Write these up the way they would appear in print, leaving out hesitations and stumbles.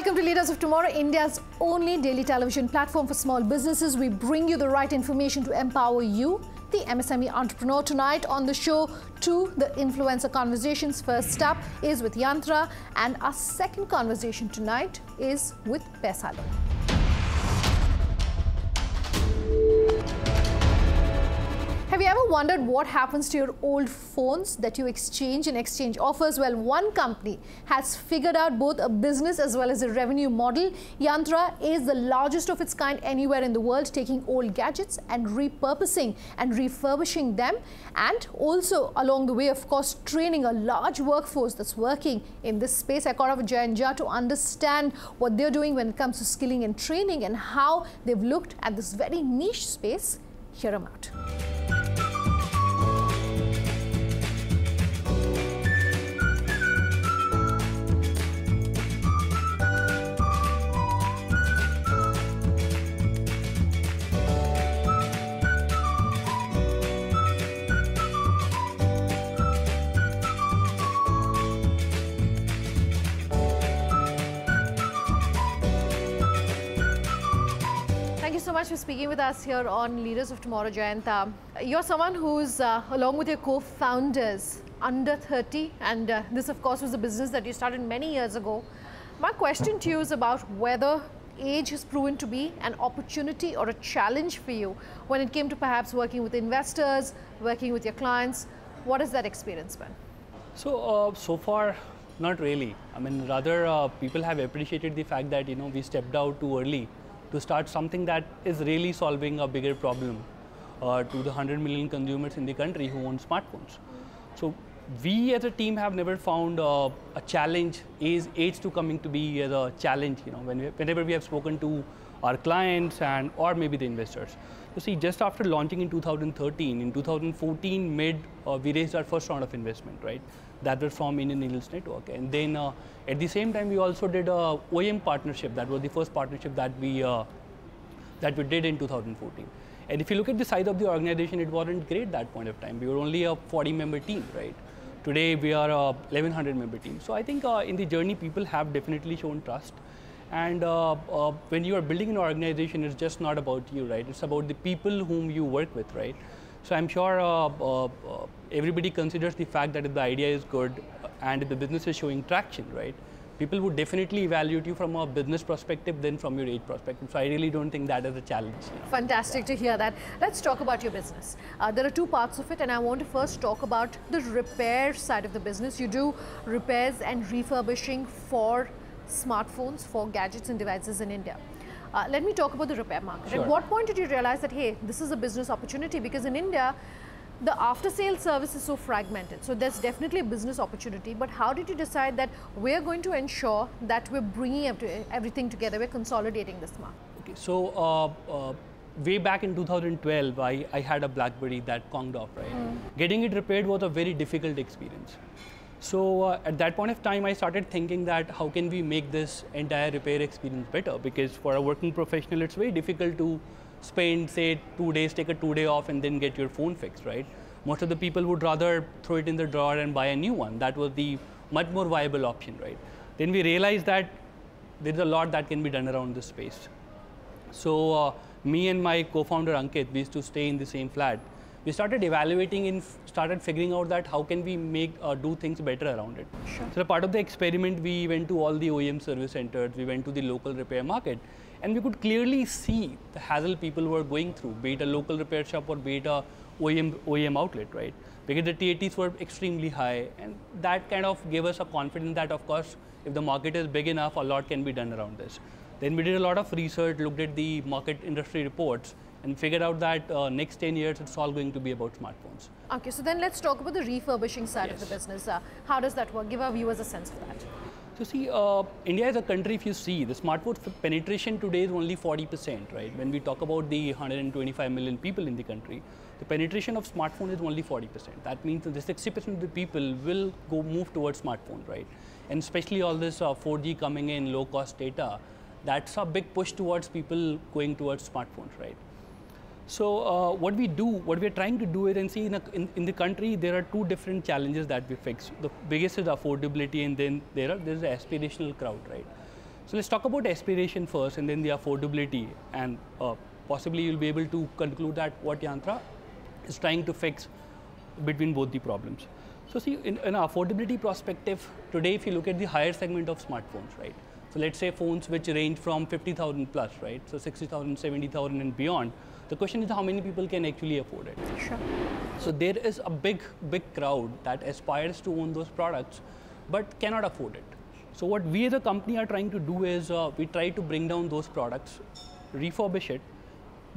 Welcome to Leaders of Tomorrow, India's only daily television platform for small businesses. We bring you the right information to empower you, the MSME entrepreneur. Tonight on the show, the influencer conversations. First up is with Yantra, and our second conversation tonight is with PESA. Have you ever wondered what happens to your old phones that you exchange in exchange offers? Well, one company has figured out both a business as well as a revenue model. Yantra is the largest of its kind anywhere in the world, taking old gadgets and repurposing and refurbishing them, and also along the way, of course, training a large workforce that's working in this space. I caught up with Jayant Jha to understand what they're doing when it comes to skilling and training and how they've looked at this very niche space. Hear them out. Thank you so much for speaking with us here on Leaders of Tomorrow, Jayant. You're someone who's, along with your co-founders, under 30, and this, of course, was a business that you started many years ago. My question to you is about whether age has proven to be an opportunity or a challenge for you when it came to perhaps working with investors, working with your clients. What has that experience been? So, so far, not really. I mean, rather, people have appreciated the fact that, we stepped out too early to start something that is really solving a bigger problem to the 100 million consumers in the country who own smartphones. So we as a team have never found a challenge, age to coming to be as a challenge, whenever we have spoken to our clients and or maybe the investors. So see, just after launching in 2013, in 2014 we raised our first round of investment, right? That was from Indian Needles Network. And then at the same time, we also did a OEM partnership. That was the first partnership that we did in 2014. And if you look at the size of the organization, it wasn't great at that point of time. We were only a 40-member team, right? Today, we are a 1,100-member team. So I think in the journey, people have definitely shown trust. And when you are building an organization, it's just not about you, right? It's about the people whom you work with, right? So I'm sure everybody considers the fact that if the idea is good and if the business is showing traction, right? People would definitely evaluate you from a business perspective than from your age perspective. So I really don't think that is a challenge. Fantastic to hear that. Let's talk about your business. There are two parts of it, and I want to first talk about the repair side of the business. You do repairs and refurbishing for smartphones, for gadgets and devices in India. Let me talk about the repair market. Sure. At what point did you realize that, hey, this is a business opportunity? Because in India, the after-sales service is so fragmented. So there's definitely a business opportunity. But how did you decide that we're going to ensure that we're bringing everything together, we're consolidating this market? Okay, so way back in 2012, I had a BlackBerry that conked off, right? Getting it repaired was a very difficult experience. So at that point of time, I started thinking that how can we make this entire repair experience better? Because for a working professional, it's very difficult to spend, say, 2 days, take a 2-day off and then get your phone fixed, right? Most of the people would rather throw it in the drawer and buy a new one. That was the much more viable option, right? Then we realized that there's a lot that can be done around this space. So me and my co-founder Ankit, we used to stay in the same flat. We started evaluating and started figuring out that how can we make do things better around it. Sure. So part of the experiment, we went to all the OEM service centers, we went to the local repair market, and we could clearly see the hassle people were going through, be it a local repair shop or be it a OEM outlet, right? Because the TATs were extremely high, and that kind of gave us a confidence that, of course, if the market is big enough, a lot can be done around this. Then we did a lot of research, looked at the market industry reports, and figured out that next 10 years, it's all going to be about smartphones. Okay, so then let's talk about the refurbishing side of the business. How does that work? Give our viewers a sense of that. So see, India is a country, if you see, the smartphone penetration today is only 40%, right? When we talk about the 125 million people in the country, the penetration of smartphone is only 40%. That means that the 60% of the people will move towards smartphone, right? And especially all this 4G coming in, low-cost data, that's a big push towards people going towards smartphones, right? So what we are trying to do is, and see in the country, there are two different challenges that we fix. The biggest is affordability, and then there's the aspirational crowd, right? So let's talk about aspiration first and then the affordability, and possibly you'll be able to conclude that what Yantra is trying to fix between both the problems. So see, in an affordability perspective, today if you look at the higher segment of smartphones, right? So let's say phones which range from 50,000 plus, right? So 60,000, 70,000 and beyond. The question is how many people can actually afford it? Sure. So there is a big crowd that aspires to own those products, but cannot afford it. So what we as a company are trying to do is we try to bring down those products, refurbish it,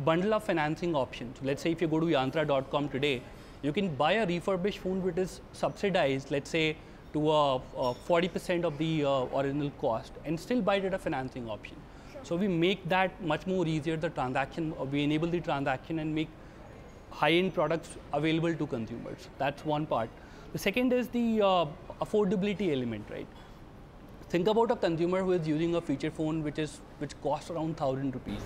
bundle up financing options. Let's say if you go to yantra.com today, you can buy a refurbished phone which is subsidized, let's say, to 40% of the original cost, and still buy it at a financing option. Sure. So we make that much more easier, the transaction, we enable the transaction and make high-end products available to consumers. That's one part. The second is the affordability element, right? Think about a consumer who is using a feature phone which costs around 1,000 rupees.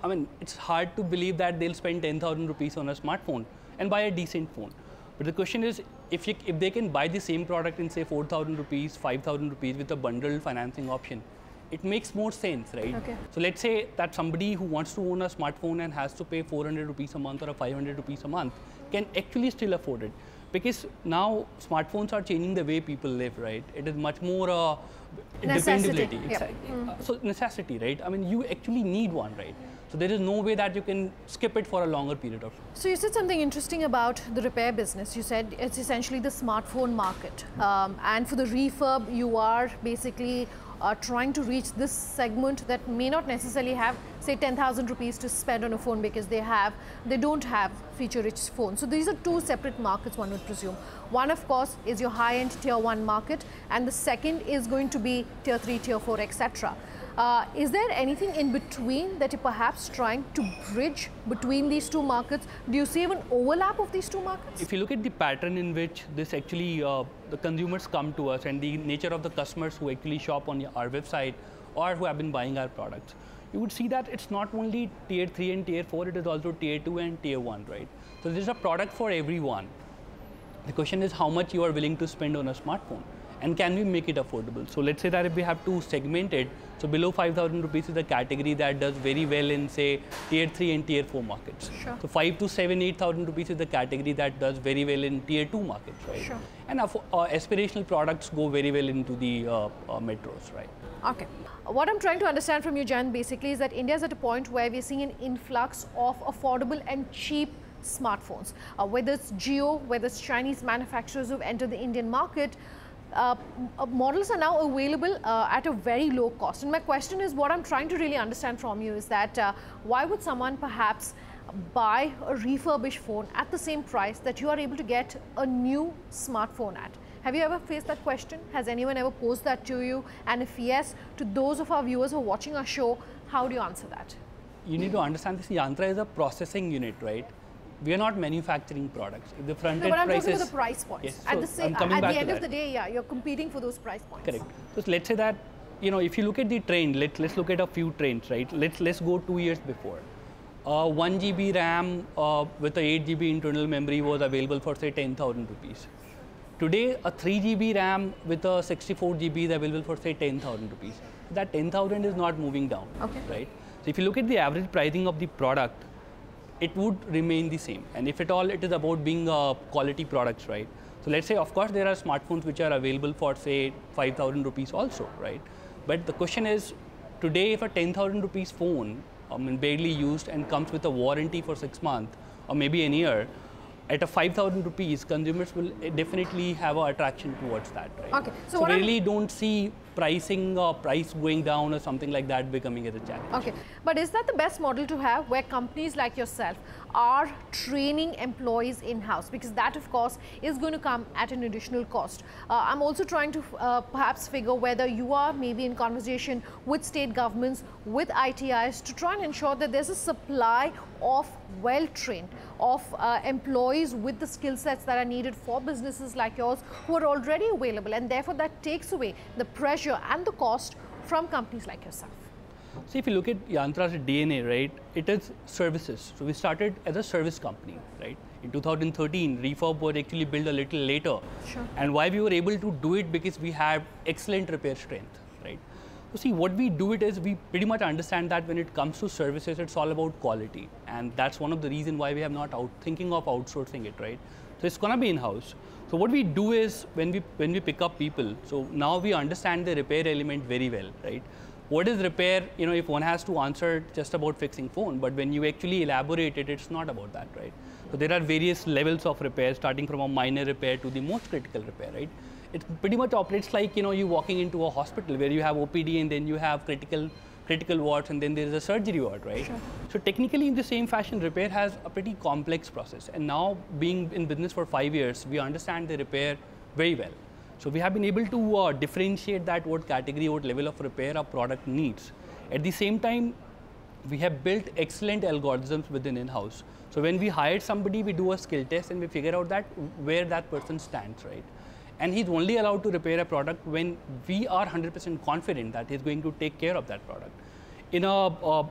I mean, it's hard to believe that they'll spend 10,000 rupees on a smartphone and buy a decent phone. But the question is, if they can buy the same product in say 4,000 rupees, 5,000 rupees with a bundled financing option, it makes more sense, right? Okay. So let's say that somebody who wants to own a smartphone and has to pay 400 rupees a month or 500 rupees a month can actually still afford it. Because now smartphones are changing the way people live, right? It is much more dependability. Yep. Exactly. So necessity, right? I mean, you actually need one, right? So there is no way that you can skip it for a longer period of time. So you said something interesting about the repair business. You said it's essentially the smartphone market. And for the refurb, you are basically trying to reach this segment that may not necessarily have, say, 10,000 rupees to spend on a phone because they don't have feature-rich phones. So these are two separate markets, one would presume. One, of course, is your high-end tier 1 market, and the second is going to be tier 3, tier 4, etc. Is there anything in between that you're perhaps trying to bridge between these two markets? Do you see an overlap of these two markets? If you look at the pattern in which this actually, the consumers come to us and the nature of the customers who actually shop on our website or who have been buying our products, you would see that it's not only tier 3 and tier 4, it is also tier 2 and tier 1, right? So there's a product for everyone. The question is how much you are willing to spend on a smartphone. And can we make it affordable? So let's say that if we have to segment it, so below 5,000 rupees is the category that does very well in say tier 3 and tier 4 markets. Sure. So 5 to 7, 8,000 rupees is the category that does very well in tier 2 markets, right? Sure. And aspirational products go very well into the metros, right? Okay. What I'm trying to understand from you, Jayant, basically is that India is at a point where we're seeing an influx of affordable and cheap smartphones. Whether it's Jio, whether it's Chinese manufacturers who've entered the Indian market, models are now available at a very low cost. And my question is, what I'm trying to really understand from you is that why would someone perhaps buy a refurbished phone at the same price that you are able to get a new smartphone at? Have you ever faced that question? Has anyone ever posed that to you? And if yes, to those of our viewers who are watching our show, how do you answer that? You need to understand this, Yantra is a processing unit, right? We are not manufacturing products. If the front end but I'm price talking is, about the price points. Yes, at so the end of the day, yeah, you're competing for those price points. Correct. So let's say that, you know, if you look at the trend, let's look at a few trends, right? Let's go 2 years before. 1 GB RAM with a 8 GB internal memory was available for say 10,000 rupees. Today, a 3 GB RAM with a 64 GB is available for say 10,000 rupees. That 10,000 is not moving down, right? So if you look at the average pricing of the product, it would remain the same. And if at all, it is about being quality products, right? So let's say, of course, there are smartphones which are available for say 5,000 rupees also, right? But the question is, today, if a 10,000 rupees phone, barely used and comes with a warranty for 6 months or maybe a year, at a 5,000 rupees, consumers will definitely have an attraction towards that, right? Okay. So we really don't see pricing or price going down or something like that becoming as a challenge. Okay. But is that the best model to have, where companies like yourself are training employees in-house? Because that, of course, is going to come at an additional cost. I'm also trying to perhaps figure whether you are maybe in conversation with state governments, with ITIs, to try and ensure that there's a supply of well-trained, of employees with the skill sets that are needed for businesses like yours who are already available, and therefore that takes away the pressure and the cost from companies like yourself. See, if you look at Yantra's DNA, right, it is services. So we started as a service company, right? In 2013, Refurb was actually built a little later. Sure. And why we were able to do it, because we had excellent repair strength, right? So see, what we do it is we pretty much understand that when it comes to services, it's all about quality, and that's one of the reasons why we have not thinking of outsourcing it, right? So it's gonna be in-house. So what we do is when we pick up people, so now we understand the repair element very well, right? What is repair? You know, if one has to answer just about fixing phone, but when you actually elaborate it, it's not about that, right? So there are various levels of repair, starting from a minor repair to the most critical repair, right? It pretty much operates like, you know, you walking into a hospital where you have OPD and then you have critical wards and then there is a surgery ward, right? Sure. So technically in the same fashion, repair has a pretty complex process. And now being in business for 5 years, we understand the repair very well. So we have been able to differentiate that what category, what level of repair our product needs. At the same time, we have built excellent algorithms within in-house. So when we hire somebody, we do a skill test and we figure out that where that person stands, right? And he's only allowed to repair a product when we are 100% confident that he's going to take care of that product.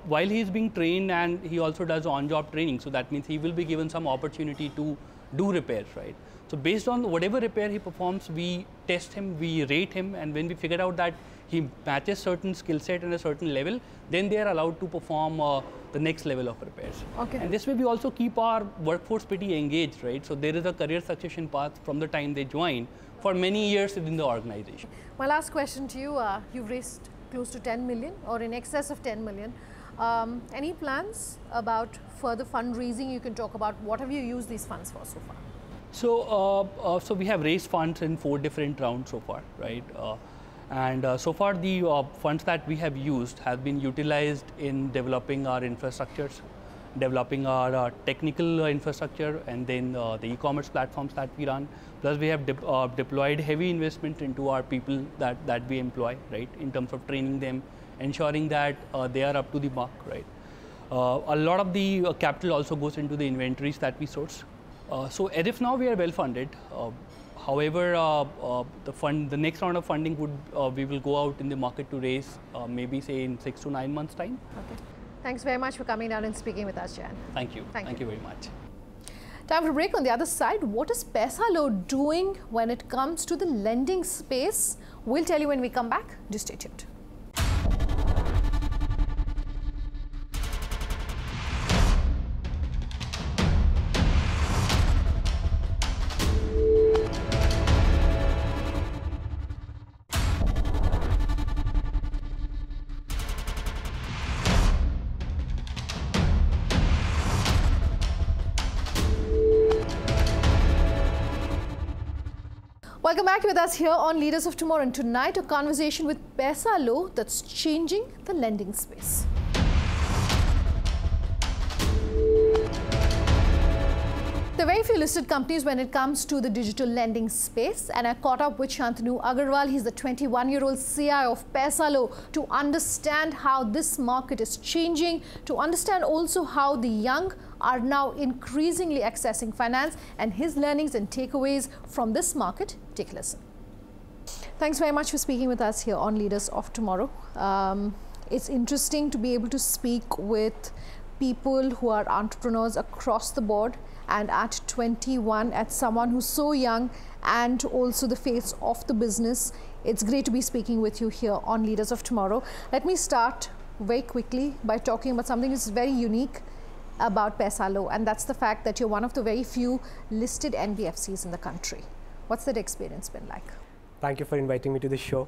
While he's being trained, and he also does on-job training, so that means he will be given some opportunity to do repairs, right? So based on whatever repair he performs, we test him, we rate him, and when we figure out that he matches certain skill set and a certain level, then they are allowed to perform the next level of repairs. Okay. And this way we also keep our workforce pretty engaged, right? So there is a career succession path from the time they join for many years within the organization. My last question to you, you've raised close to 10 million or in excess of 10 million. Any plans about further fundraising? You can talk about what have you used these funds for so far? So we have raised funds in 4 different rounds so far, right? So far the funds that we have used have been utilized in developing our infrastructures, developing our technical infrastructure, and then the e-commerce platforms that we run. Plus we have deployed heavy investment into our people that we employ, right? In terms of training them, ensuring that they are up to the mark, right? A lot of the capital also goes into the inventories that we source. So as of now we are well funded. However, the next round of funding we will go out in the market to raise maybe say in 6 to 9 months time. Okay. Thanks very much for coming down and speaking with us, Jayant. Thank you. Thank you very much. Time for a break. On the other side, what is Paisalo doing when it comes to the lending space? We'll tell you when we come back. Do stay tuned. Welcome back with us here on Leaders of Tomorrow, and tonight a conversation with Paisalo that's changing the lending space. There are very few listed companies when it comes to the digital lending space, and I caught up with Shantanu Agarwal. He's the 21-year-old CIO of Paisalo to understand how this market is changing, to understand also how the young are now increasingly accessing finance, and his learnings and takeaways from this market. Take a listen. Thanks very much for speaking with us here on Leaders of Tomorrow. It's interesting to be able to speak with people who are entrepreneurs across the board, and at 21, at someone who's so young and also the face of the business. It's great to be speaking with you here on Leaders of Tomorrow. Let me start very quickly by talking about something that's very unique about Paisalo, and that's the fact that you're one of the very few listed NBFCs in the country. What's that experience been like? Thank you for inviting me to the show.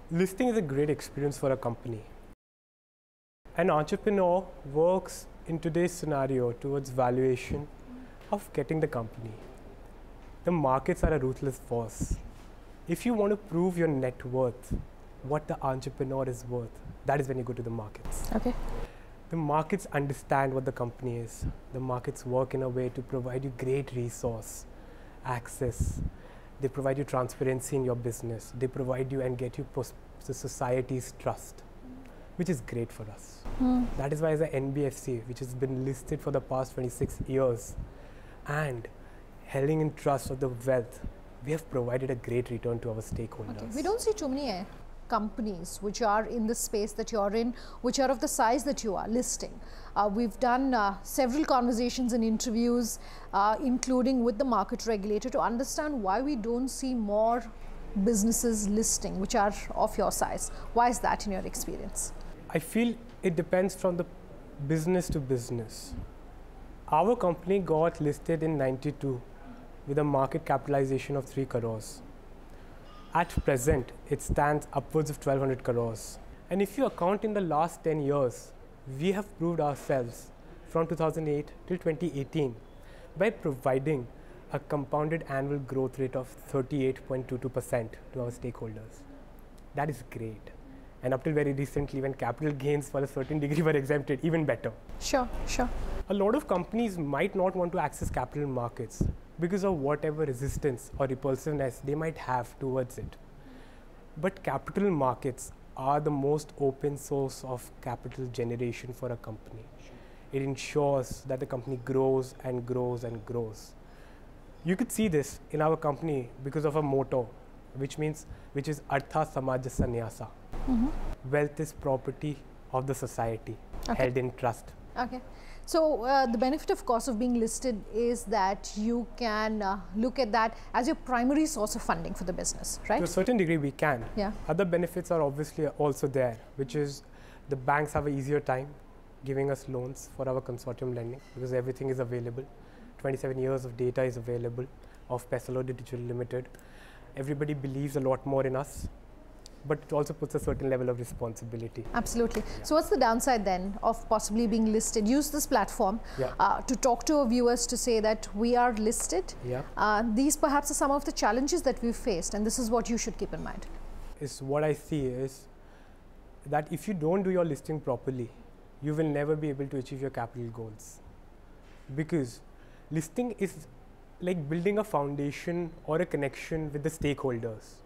Listing is a great experience for a company. An entrepreneur works in today's scenario towards valuation of getting the company. The markets are a ruthless force. If you want to prove your net worth, what the entrepreneur is worth, that is when you go to the markets. Okay. The markets understand what the company is. The markets work in a way to provide you great resource, access. They provide you transparency in your business. They provide you and get you the society's trust, which is great for us. That is why as an NBFC, which has been listed for the past 26 years and holding in trust of the wealth, we have provided a great return to our stakeholders. Okay. We don't see too many companies which are in the space that you're in, which are of the size that you are listing. We've done several conversations and interviews, including with the market regulator, to understand why we don't see more businesses listing which are of your size? Why is that in your experience? I feel it depends from the business to business. Our company got listed in '92 with a market capitalization of 3 crores. At present, it stands upwards of 1200 crores. And if you account in the last 10 years, we have proved ourselves from 2008 till 2018 by providing a compounded annual growth rate of 38.22% to our stakeholders. That is great. And up till very recently, when capital gains for a certain degree were exempted, even better. Sure, sure. A lot of companies might not want to access capital markets because of whatever resistance or repulsiveness they might have towards it. But capital markets are the most open source of capital generation for a company. It ensures that the company grows and grows and grows. You could see this in our company because of a motto, which is Artha Samaja Sannyasa. Wealth is property of the society, held in trust. Okay. So the benefit, of course, of being listed is that you can look at that as your primary source of funding for the business, right? To a certain degree, we can. Yeah. Other benefits are obviously also there, which is the banks have an easier time giving us loans for our consortium lending because everything is available. 27 years of data is available of Paisalo Digital Limited. Everybody believes a lot more in us, but it also puts a certain level of responsibility. Absolutely. Yeah. So what's the downside then of possibly being listed? Use this platform to talk to our viewers to say that we are listed. Yeah. These perhaps are some of the challenges that we've faced, and this is what you should keep in mind. Is what I see is that if you don't do your listing properly, you will never be able to achieve your capital goals. Because listing is like building a foundation or a connection with the stakeholders.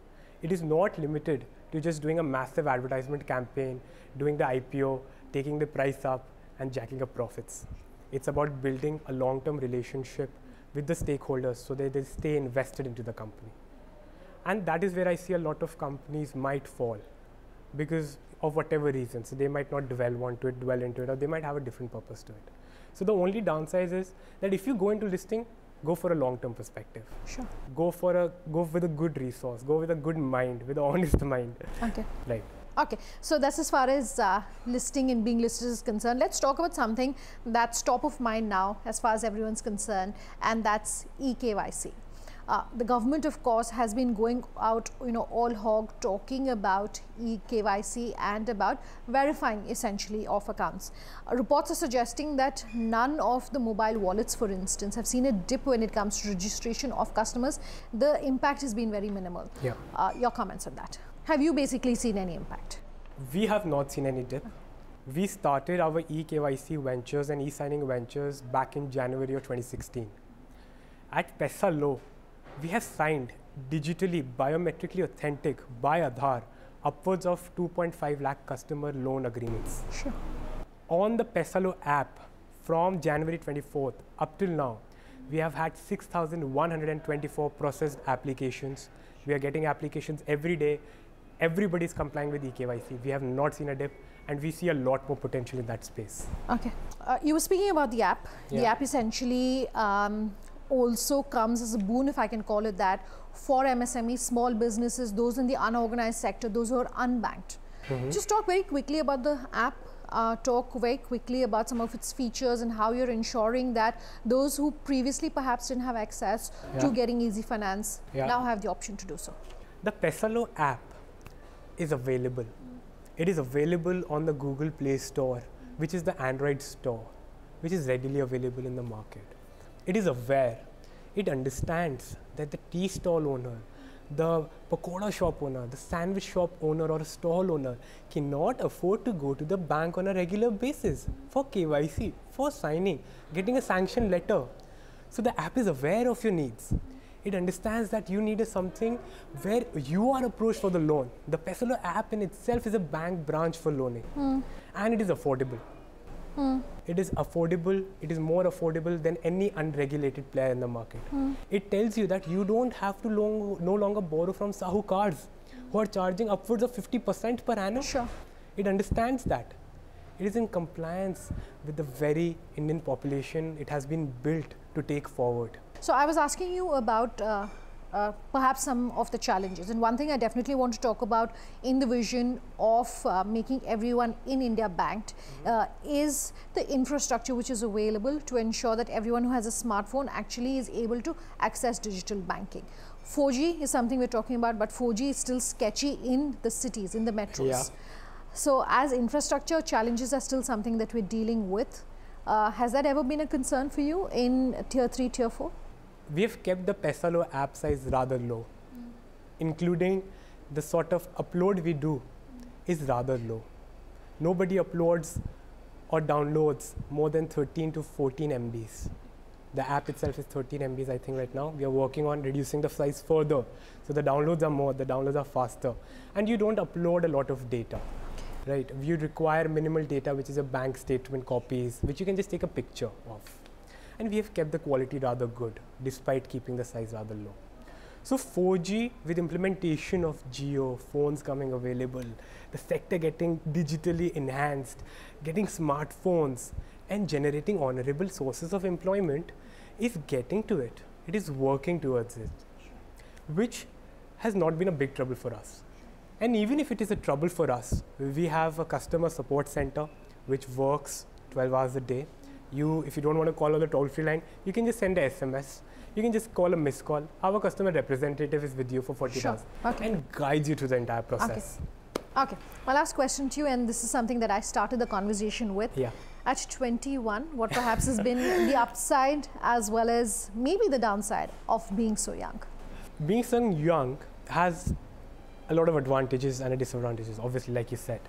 It is not limited to just doing a massive advertisement campaign, doing the IPO, taking the price up and jacking up profits. It's about building a long-term relationship with the stakeholders so that they stay invested into the company. And that is where I see a lot of companies might fall because of whatever reasons. They might not dwell into it, or they might have a different purpose to it. So the only downside is that if you go into listing, go for a long-term perspective. Sure. Go with a good resource. Go with a good mind, with an honest mind. Okay. Right. Okay. So that's as far as listing and being listed is concerned. Let's talk about something that's top of mind now, as far as everyone's concerned, and that's EKYC. The government, of course, has been going out, all hog, talking about EKYC and about verifying essentially of accounts. Reports are suggesting that none of the mobile wallets, for instance, have seen a dip when it comes to registration of customers. The impact has been very minimal. Yeah. Your comments on that? Have you basically seen any impact? We have not seen any dip. We started our EKYC ventures and e-signing ventures back in January of 2016. At Paisalo, we have signed digitally, biometrically authentic by Aadhaar upwards of 2.5 lakh customer loan agreements. Sure. On the Paisalo app, from January 24th up till now, we have had 6,124 processed applications. We are getting applications every day. Everybody is complying with EKYC. We have not seen a dip, and we see a lot more potential in that space. Okay. You were speaking about the app. Yeah. The app essentially also comes as a boon, if I can call it that, for MSME, small businesses, those in the unorganized sector, those who are unbanked. Just talk very quickly about the app, talk very quickly about some of its features and how you're ensuring that those who previously perhaps didn't have access to getting easy finance now have the option to do so. The Paisalo app is available. It is available on the Google Play Store, which is the Android store, which is readily available in the market. It is aware, it understands that the tea stall owner, the pakoda shop owner, the sandwich shop owner or a stall owner cannot afford to go to the bank on a regular basis for KYC, for signing, getting a sanction letter. So the app is aware of your needs. It understands that you need something where you are approached for the loan. The Paisalo app in itself is a bank branch for loaning, and it is affordable. It is affordable. It is more affordable than any unregulated player in the market. It tells you that you don't have to no longer borrow from Sahukars who are charging upwards of 50% per annum. Sure. It understands that. It is in compliance with the very Indian population it has been built to take forward. So I was asking you about perhaps some of the challenges. And one thing I definitely want to talk about in the vision of making everyone in India banked is the infrastructure which is available to ensure that everyone who has a smartphone actually is able to access digital banking. 4G is something we're talking about, but 4G is still sketchy in the cities, in the metros. Yeah. So as infrastructure, challenges are still something that we're dealing with. Has that ever been a concern for you in tier 3, tier 4? We have kept the Paisalo app size rather low, including the sort of upload we do is rather low. Nobody uploads or downloads more than 13 to 14 MBs. The app itself is 13 MBs, I think, right now. We are working on reducing the size further. So the downloads are more, the downloads are faster. And you don't upload a lot of data, right? You require minimal data, which is a bank statement copies, which you can just take a picture of. And we have kept the quality rather good, despite keeping the size rather low. So 4G, with implementation of Geo, phones coming available, the sector getting digitally enhanced, getting smartphones, and generating honorable sources of employment, is getting to it. It is working towards it, which has not been a big trouble for us. And even if it is a trouble for us, we have a customer support center which works 12 hours a day. If you don't want to call on the toll-free line, you can just send a SMS. You can just call a missed call. Our customer representative is with you for 40 hours and guides you through the entire process. Okay. My last question to you, and this is something that I started the conversation with. Yeah. At 21, what perhaps has been the upside as well as maybe the downside of being so young? Being so young has a lot of advantages and disadvantages, obviously, like you said.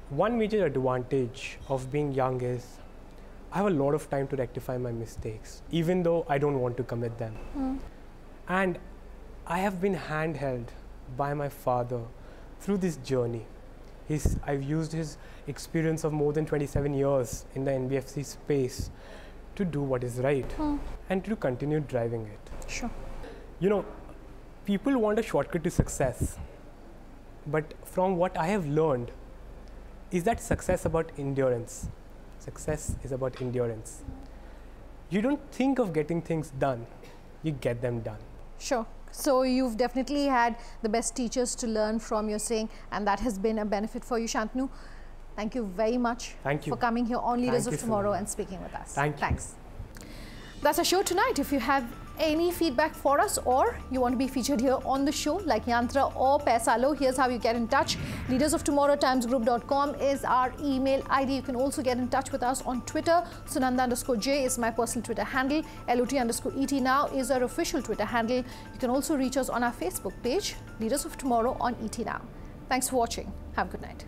One major advantage of being young is I have a lot of time to rectify my mistakes, even though I don't want to commit them. And I have been handheld by my father through this journey. I've used his experience of more than 27 years in the NBFC space to do what is right and to continue driving it. Sure. You know, people want a shortcut to success, but from what I have learned, is that success about endurance. Success is about endurance. You don't think of getting things done, you get them done. Sure. So you've definitely had the best teachers to learn from, you're saying, and that has been a benefit for you, Shantanu. Thank you very much for coming here on Leaders of Tomorrow and speaking with us. Thanks. That's our show tonight. If you have any feedback for us or you want to be featured here on the show like Yantra or Paisalo, here's how you get in touch. leadersoftomorrow@timesgroup.com is our email ID. You can also get in touch with us on Twitter. Sunanda_J is my personal Twitter handle. LOT_ET now is our official Twitter handle. You can also reach us on our Facebook page, Leaders of Tomorrow on ET Now. Thanks for watching. Have a good night.